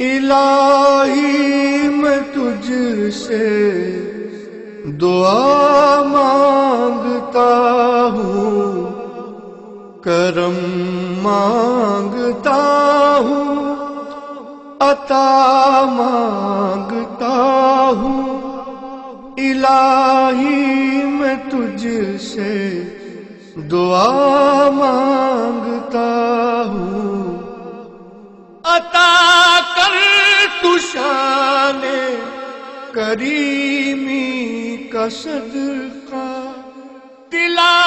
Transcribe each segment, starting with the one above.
الہی میں تجھ سے دعا مانگتا ہوں، کرم مانگتا ہوں، عطا مانگتا ہوں۔ الہی میں تجھ سے دعا مانگتا ہوں، عطا کر تو شان کریمی کا صدقہ، دلا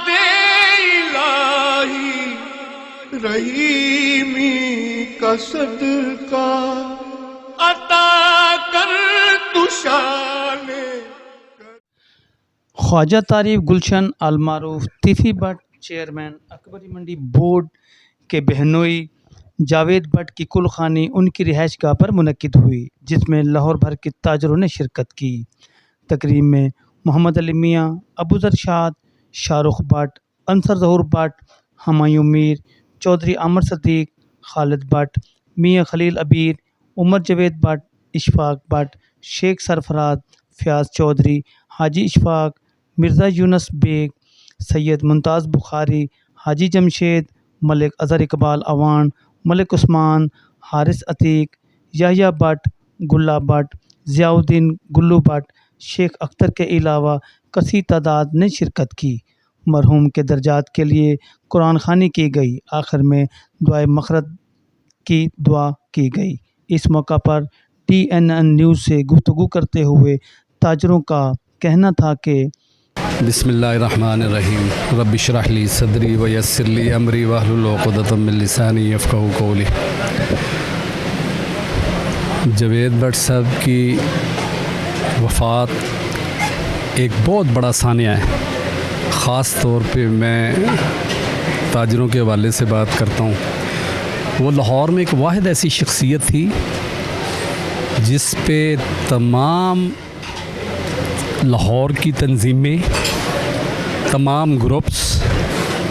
دے الہی رحیمی کا صدقہ، عطا کر تو شان۔ خواجہ تعریف گلشن المعروف تیفی بٹ چیئرمین اکبری منڈی بورڈ کے بہنوئی جاوید بٹ کی کل خوانی ان کی رہائش گاہ پر منعقد ہوئی، جس میں لاہور بھر کے تاجروں نے شرکت کی۔ تقریب میں محمد علی میاں، ابو ذر شاد، شاہ رخ بٹ، انصر ظہور بٹ، ہمایوں میر، چودھری عامر صدیق، خالد بٹ، میاں خلیل عبیر، عمر جاوید بٹ، اشفاق بٹ، شیخ سرفراز، فیاض چودھری، حاجی اشفاق، مرزا یونس بیگ، سید ممتاز بخاری، حاجی جمشید، ملک اظہر اقبال اوان، ملک عثمان، حارث عتیق، یحییٰ بٹ، گلہ بٹ، ضیاء الدین گلو بٹ، شیخ اختر کے علاوہ کثیر تعداد نے شرکت کی۔ مرحوم کے درجات کے لیے قرآن خوانی کی گئی، آخر میں دعائے مغفرت کی دعا کی گئی۔ اس موقع پر TNN نیوز سے گفتگو کرتے ہوئے تاجروں کا کہنا تھا کہ بسم اللہ الرحمن الرحیم، رب اشرح لی صدری ویسر لی امری واحلل عقدۃ من لسانی یفقہوا قولی۔ جاوید بٹ صاحب کی وفات ایک بہت بڑا ثانیہ ہے۔ خاص طور پہ میں تاجروں کے حوالے سے بات کرتا ہوں۔ وہ لاہور میں ایک واحد ایسی شخصیت تھی جس پہ تمام لاہور کی تنظیمیں، تمام گروپس،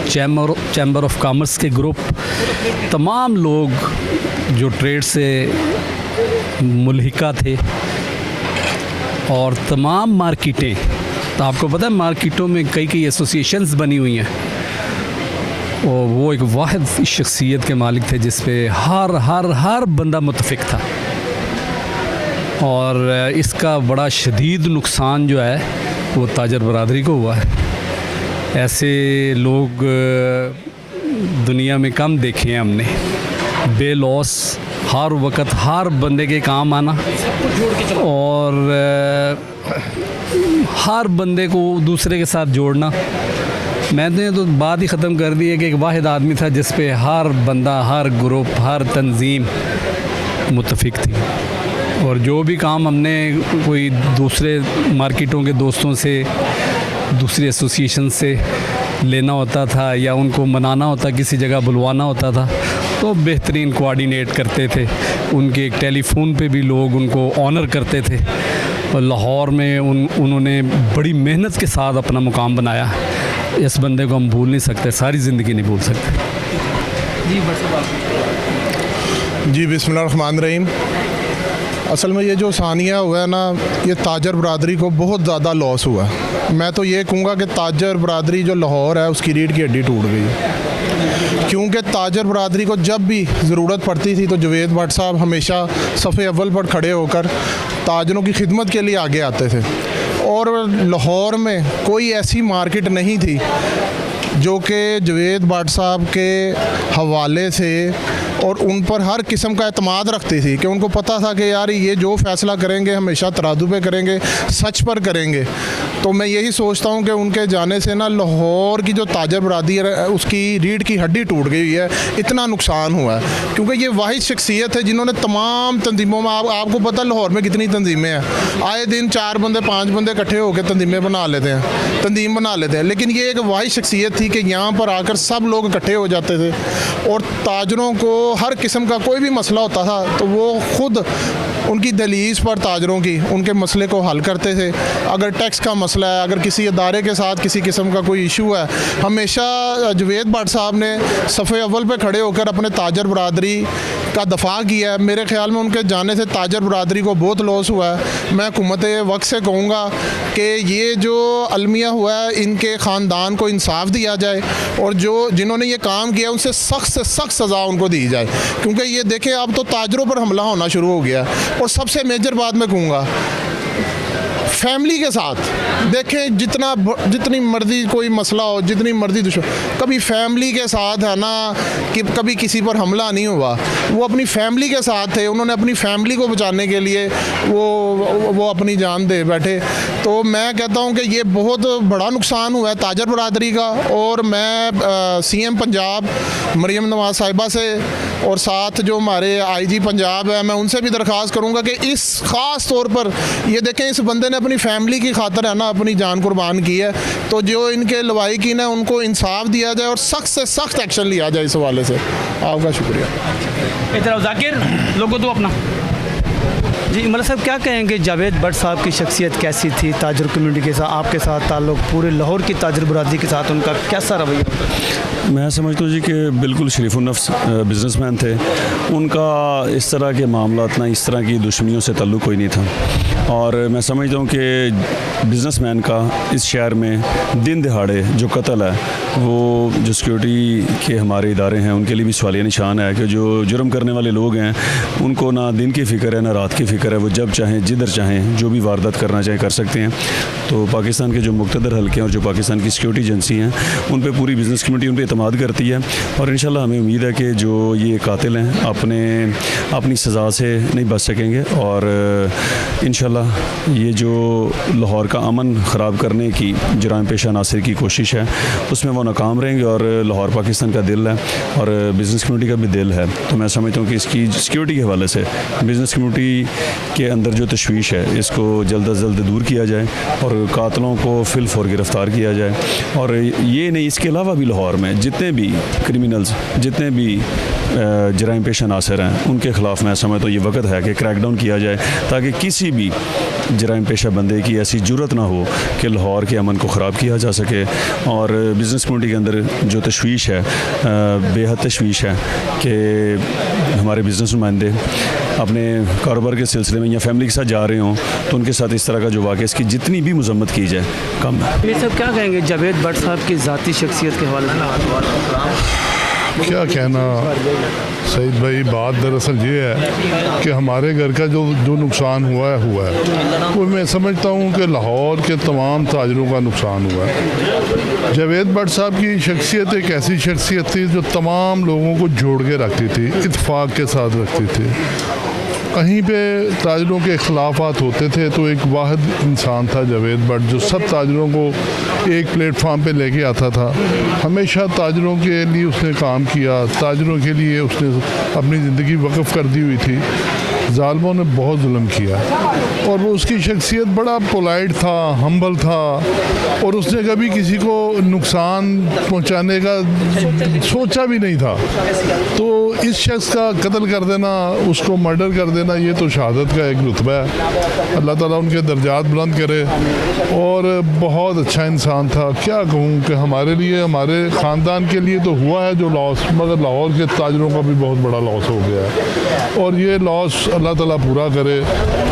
چیمبر آف کامرس کے گروپ، تمام لوگ جو ٹریڈ سے ملحقہ تھے، اور تمام مارکیٹیں، تو آپ کو پتہ ہے مارکیٹوں میں کئی ایسوسیشنز بنی ہوئی ہیں، اور وہ ایک واحد شخصیت کے مالک تھے جس پہ ہر بندہ متفق تھا۔ اور اس کا بڑا شدید نقصان جو ہے وہ تاجر برادری کو ہوا ہے۔ ایسے لوگ دنیا میں کم دیکھے ہیں ہم نے، بے لوس، ہر وقت ہر بندے کے کام آنا، اور ہر بندے کو دوسرے کے ساتھ جوڑنا۔ میں نے تو بات ہی ختم کر دی ہے کہ ایک واحد آدمی تھا جس پہ ہر بندہ، ہر گروپ، ہر تنظیم متفق تھی، اور جو بھی کام ہم نے کوئی دوسرے مارکیٹوں کے دوستوں سے، دوسری ایسوسیشن سے لینا ہوتا تھا یا ان کو منانا ہوتا، کسی جگہ بلوانا ہوتا تھا، تو بہترین کوآرڈینیٹ کرتے تھے۔ ان کے ایک ٹیلی فون پہ بھی لوگ ان کو آنر کرتے تھے، اور لاہور میں انہوں نے بڑی محنت کے ساتھ اپنا مقام بنایا۔ اس بندے کو ہم بھول نہیں سکتے، ساری زندگی نہیں بھول سکتے۔ جی بسم اللہ الرحمن الرحیم۔ اصل میں یہ جو ثانیہ ہوا ہے نا، یہ تاجر برادری کو بہت زیادہ لاس ہوا ہے۔ میں تو یہ کہوں گا کہ تاجر برادری جو لاہور ہے اس کی ریڑھ کی ہڈی ٹوٹ گئی، کیونکہ تاجر برادری کو جب بھی ضرورت پڑتی تھی تو جاوید بٹ صاحب ہمیشہ صفحے اول پر کھڑے ہو کر تاجروں کی خدمت کے لیے آگے آتے تھے، اور لاہور میں کوئی ایسی مارکیٹ نہیں تھی جو کہ جاوید بٹ صاحب کے حوالے سے اور ان پر ہر قسم کا اعتماد رکھتی تھی، کہ ان کو پتہ تھا کہ یار یہ جو فیصلہ کریں گے ہمیشہ ترازو پہ کریں گے، سچ پر کریں گے۔ تو میں یہی سوچتا ہوں کہ ان کے جانے سے نا لاہور کی جو تاجر برادری ہے اس کی ریڑھ کی ہڈی ٹوٹ گئی ہوئی ہے، اتنا نقصان ہوا ہے، کیونکہ یہ واحد شخصیت ہے جنہوں نے تمام تنظیموں میں، آپ کو پتہ لاہور میں کتنی تنظیمیں ہیں، آئے دن 4 بندے 5 بندے اکٹھے ہو کے تنظیم بنا لیتے ہیں، لیکن یہ ایک واحد شخصیت تھی کہ یہاں پر آ کر سب لوگ اکٹھے ہو جاتے تھے اور تاجروں کو हर किस्म का कोई भी मसला होता था तो वो खुद उनकी दहलीज पर ताजरों की उनके मसले को हल करते थे। अगर टैक्स का मसला है, अगर किसी इदारे के साथ किसी किस्म का कोई इशू है, हमेशा जवेद भट्ट साहब ने सफ़े अव्वल पे खड़े होकर अपने ताजर बरादरी का दफा किया है। मेरे ख्याल में उनके जाने से ताजर बरादरी को बहुत लॉस हुआ है। मैं हुकूमत वक्त से कहूँगा कि ये जो अलमिया हुआ है इनके ख़ानदान को इंसाफ दिया जाए और जो जिन्होंने ये काम किया उनसे सख्त से सख्त सज़ा उनको दी जाए, क्योंकि ये देखें अब तो ताजरों पर हमला होना शुरू हो गया है। और सबसे मेजर बात मैं कहूँगा, फैमिली के साथ देखें, जितनी मर्जी कोई मसला हो, जितनी मर्जी दुश्मन, कभी फैमिली के साथ है ना कि कभी किसी पर हमला नहीं हुआ। वो अपनी फैमिली के साथ थे, उन्होंने अपनी फैमिली को बचाने के लिए वो अपनी जान दे बैठे। तो मैं कहता हूँ कि ये बहुत बड़ा नुकसान हुआ है ताजर बरादरी का। और मैं CM पंजाब मरियम नवाज़ साहिबा से और साथ जो हमारे IG पंजाब है, मैं उनसे भी दरख्वास्त करूँगा कि इस ख़ास तौर पर ये देखें, इस बंदे ने अपनी फैमिली की खातर है ना अपनी जान कुर्बान की है, तो जो इनके लवाई की ना उनको इंसाफ दिया जाए और सख्त से सख्त एक्शन लिया जाए इस हवाले से। आपका शुक्रिया। इधर जाकिर लोगों तो अपना जी। मौलाना साहब क्या कहेंगे, जावेद भट्ट साहब की शख्सियत कैसी थी ताजर कम्युनिटी के साथ, आपके साथ ताल्लुक़, पूरे लाहौर की ताजर बरादरी के साथ उनका कैसा रवैया? मैं समझता हूँ जी कि बिल्कुल शरीफुन्नफ्स बिज़नेसमैन थे। उनका इस तरह के मामलात ना, इस तरह की दुश्मनियों से ताल्लुक़ कोई नहीं था। और मैं समझता हूँ कि बिज़नेसमैन का इस शहर में दिन दिहाड़े जो कत्ल है, वो जो सिक्योरिटी के हमारे इदारे हैं उनके लिए भी सवालिया निशान है कि जो जुर्म करने वाले लोग हैं उनको ना दिन की फ़िक्र है ना रात की फ़िक्र है। वो जब चाहें जिधर चाहें जो भी वारदात करना चाहें कर सकते हैं। तो पाकिस्तान के जो मुक़्तदर हल्के हैं और जो पाकिस्तान की सिक्योरिटी एजेंसी हैं उन पे पूरी बिज़नेस कम्युनिटी उन पे एतमाद करती है। और इंशाल्लाह हमें उम्मीद है कि जो ये कातिल हैं अपनी सज़ा से नहीं बच सकेंगे। और इंशाल्लाह ये जो लाहौर का अमन ख़राब करने की जराइम पेशा नासिर की कोशिश है उसमें वो नाकाम रहेंगे। और लाहौर पाकिस्तान का दिल है और बिज़नेस कम्युनिटी का भी दिल है। तो मैं समझता हूँ कि इसकी सिक्योरिटी के हवाले से बिज़नेस कम्युनिटी के अंदर जो तशवीश है इसको जल्द अज जल्द दूर किया जाए और कातलों को फिल फौर गिरफ़्तार किया जाए। और ये नहीं, इसके अलावा भी लाहौर में जितने भी क्रिमिनल्स, जितने भी जराइम पेशा नासिर हैं उनके ख़िलाफ़ मैं समझता हूँ ये वक्त है कि क्रैकडाउन किया जाए ताकि किसी भी जराइम पेशा बंदे की ऐसी जुर्रत ना हो कि लाहौर के अमन को ख़राब किया जा सके। और बिज़नेस कम्युनिटी के अंदर जो तशवीश है, बेहद तशवीश है कि हमारे बिज़नेस नुमाइंदे अपने कारोबार के सिलसिले में या फैमिली के साथ जा रहे हों तो उनके साथ इस तरह का जो वाक़या, इसकी जितनी भी मज़म्मत की जाए कम है। ये सब क्या कहेंगे जावेद भट्ट साहब की ज़ाती शख्सियत के हवाले से? क्या कहना सईद भाई, बात दरअसल ये है कि हमारे घर का जो नुकसान हुआ है वो मैं समझता हूँ कि लाहौर के तमाम ताजरों का नुकसान हुआ है। जावेद भट्ट साहब की शख्सियत एक ऐसी शख्सियत थी जो तमाम लोगों को जोड़ के रखती थी, इत्तेफाक के साथ रखती थी। कहीं पे ताजरों के इख्लाफात होते थे तो एक वाहिद इंसान था जावेद भट्ट जो सब ताजरों को एक प्लेटफार्म पे लेके आता था। हमेशा ताजरों के लिए उसने काम किया, ताजरों के लिए उसने अपनी ज़िंदगी वक़्फ़ कर दी हुई थी। ज़ालिमों ने बहुत जुल्म किया और वो उसकी शख्सियत बड़ा पोलाइट था, हम्बल था और उसने कभी किसी को नुकसान पहुंचाने का सोचा भी नहीं था। तो इस शख्स का कत्ल कर देना, उसको मर्डर कर देना, ये तो शहादत का एक रुतबा है। अल्लाह ताला उनके दर्जात बुलंद करे। और बहुत अच्छा इंसान था, क्या कहूँ कि हमारे लिए, हमारे ख़ानदान के लिए तो हुआ है जो लॉस, मगर लाहौर के ताजरों का भी बहुत बड़ा लॉस हो गया है और ये लॉस अल्लाह ताला पूरा करे।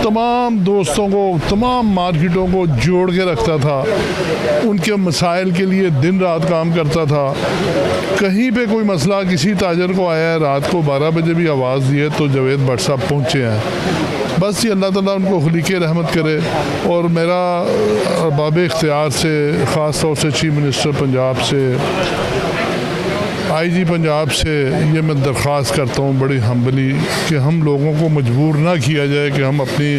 तमाम दोस्तों को, तमाम मार्केटों को जोड़ के रखता था, उनके मसाइल के लिए दिन रात काम करता था। कहीं पे कोई मसला किसी ताजर को आया है, रात को 12 बजे भी आवाज़ दी है तो जावेद भट्ट साहब पहुँचे हैं। बस ये अल्लाह ताला उनको खुलीके रहमत करे। और मेरा बाब इख्तियार से, ख़ास तौर से चीफ मिनिस्टर पंजाब से, IG पंजाब से ये मैं दरख्वास्त करता हूँ बड़ी हम्बली कि हम लोगों को मजबूर ना किया जाए कि हम अपनी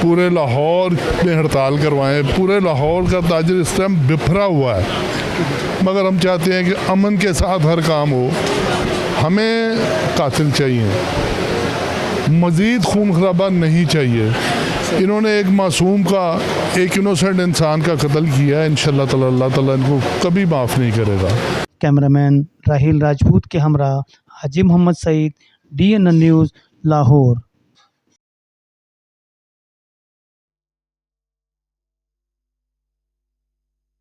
पूरे लाहौर में हड़ताल करवाएं। पूरे लाहौर का ताजर इस टाइम बिखरा हुआ है, मगर हम चाहते हैं कि अमन के साथ हर काम हो। हमें कातिल चाहिए, मज़ीद खून खराबा नहीं चाहिए। इन्होंने एक मासूम का, एक इनोसेंट इंसान का कत्ल किया है। इंशाअल्लाह ताला अल्लाह ताला इनको कभी माफ़ नहीं करेगा। कैमरामैन राहिल राजपूत के हमरा हाजी मोहम्मद सईद, DNN نیوز لاہور.